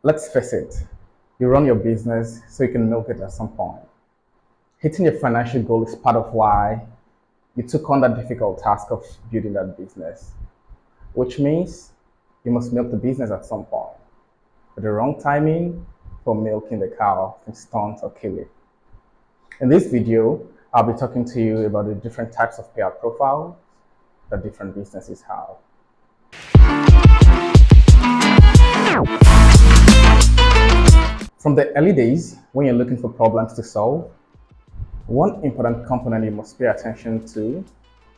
Let's face it, you run your business so you can milk it at some point. Hitting your financial goal is part of why you took on that difficult task of building that business, which means you must milk the business at some point. But the wrong timing for milking the cow can stunt or kill it. In this video, I'll be talking to you about the different types of payout profiles that different businesses have. From the early days, when you're looking for problems to solve, one important component you must pay attention to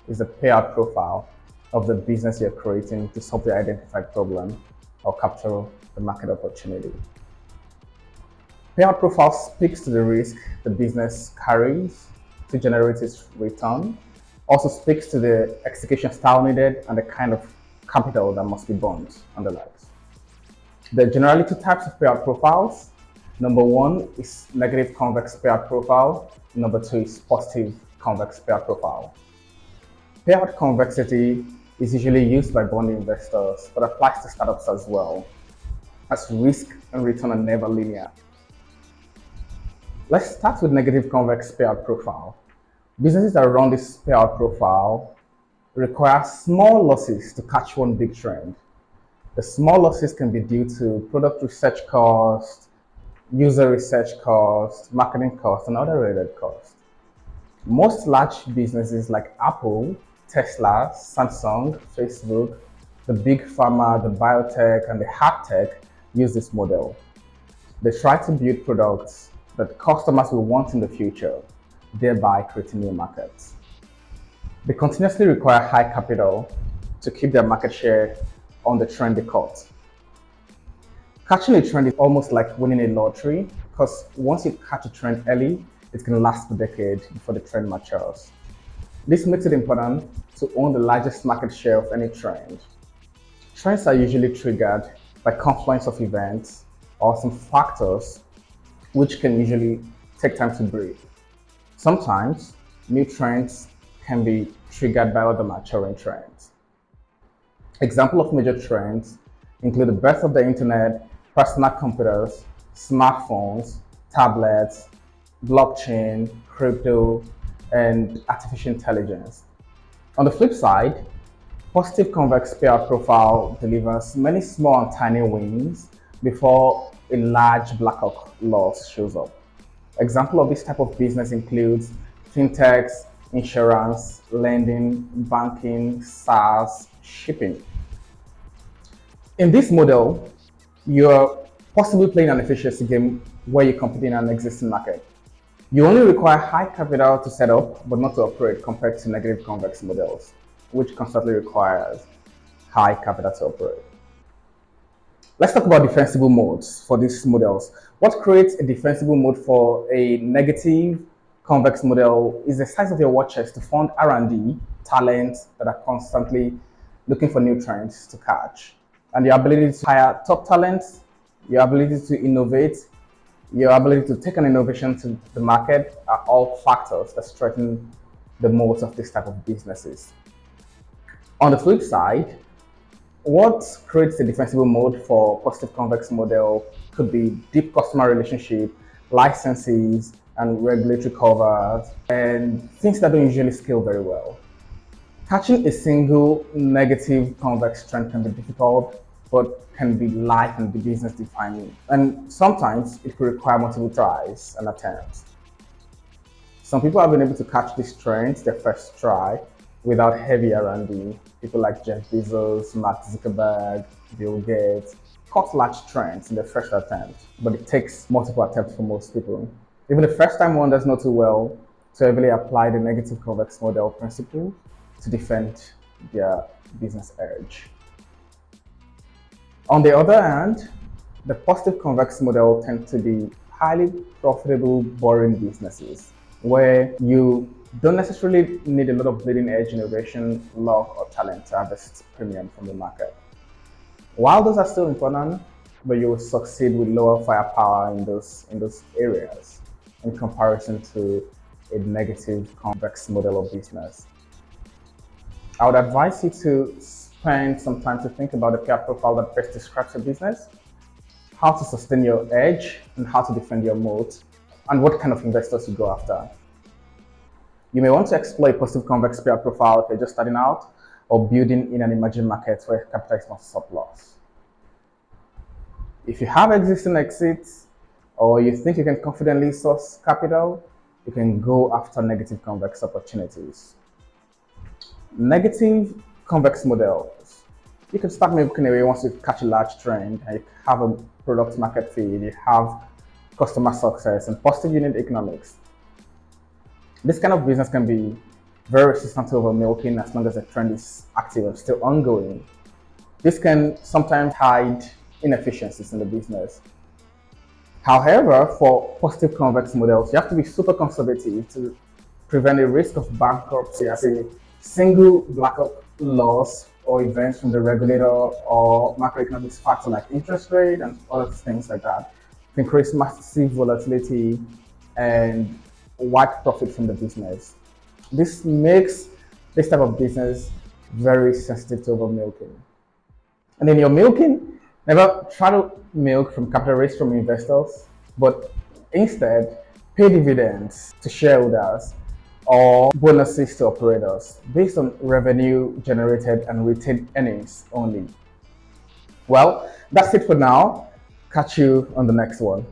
is the payout profile of the business you're creating to solve the identified problem or capture the market opportunity. Payout profile speaks to the risk the business carries to generate its return, also speaks to the execution style needed and the kind of capital that must be burnt and the likes. There are generally two types of payout profiles. Number one is negative convex payout profile. Number two is positive convex payout profile. Payout convexity is usually used by bond investors, but applies to startups as well, as risk and return are never linear. Let's start with negative convex payout profile. Businesses that run this payout profile require small losses to catch one big trend. The small losses can be due to product research costs, user research costs, marketing costs, and other related costs. Most large businesses like Apple, Tesla, Samsung, Facebook, the big pharma, the biotech, and the hard tech use this model. They try to build products that customers will want in the future, thereby creating new markets. They continuously require high capital to keep their market share on the trend they caught. Catching a trend is almost like winning a lottery, because once you catch a trend early, it can last for decades before the trend matures. This makes it important to own the largest market share of any trend. Trends are usually triggered by confluence of events or some factors which can usually take time to breed. Sometimes new trends can be triggered by other maturing trends. Examples of major trends include the birth of the internet, personal computers, smartphones, tablets, blockchain, crypto, and artificial intelligence. On the flip side, positive convex payout profile delivers many small and tiny wins before a large black loss shows up. Example of this type of business includes fintechs, insurance, lending, banking, SaaS, shipping. In this model, you're possibly playing an efficiency game where you compete in an existing market. You only require high capital to set up, but not to operate, compared to negative convex models, which constantly requires high capital to operate. Let's talk about defensible modes for these models. What creates a defensible mode for a negative convex model is the size of your war chest to fund R&D talents that are constantly looking for new trends to catch. And your ability to hire top talents, your ability to innovate, your ability to take an innovation to the market are all factors that strengthen the modes of this type of businesses. On the flip side, what creates a defensible mode for positive convex model could be deep customer relationship, licenses, and regulatory covers, and things that don't usually scale very well. Catching a single negative convex trend can be difficult, but can be life and be business defining. And sometimes it could require multiple tries and attempts. Some people have been able to catch these trends their first try without heavy R&D. People like Jeff Bezos, Mark Zuckerberg, Bill Gates caught large trends in their first attempt, but it takes multiple attempts for most people. Even the first time one does not do well to heavily apply the negative convex model principle to defend their business edge. On the other hand, the positive convex model tends to be highly profitable, boring businesses where you don't necessarily need a lot of bleeding edge innovation, luck, or talent to harvest premium from the market. While those are still important, but you will succeed with lower firepower in those areas in comparison to a negative convex model of business. I would advise you to spend some time to think about the payout profile that best describes your business. how to sustain your edge, and how to defend your moat, and what kind of investors you go after. You may want to explore a positive convex payout profile if you're just starting out or building in an emerging market where capital is not surplus. If you have existing exits or you think you can confidently source capital, you can go after negative convex opportunities. Negative convex models. You can start making away once you catch a large trend and you have a product market fit, you have customer success and positive unit economics. This kind of business can be very resistant to over milking as long as the trend is active and still ongoing. This can sometimes hide inefficiencies in the business. However, for positive convex models, you have to be super conservative to prevent a risk of bankruptcy as a single blackout loss or events from the regulator or macroeconomic factor like interest rate and other things like that can create massive volatility and wipe profit from the business. This makes this type of business very sensitive to over milking. And then you're milking, never try to milk from capital raised from investors, but instead pay dividends to shareholders or bonuses to operators based on revenue generated and retained earnings only. Well, that's it for now. Catch you on the next one.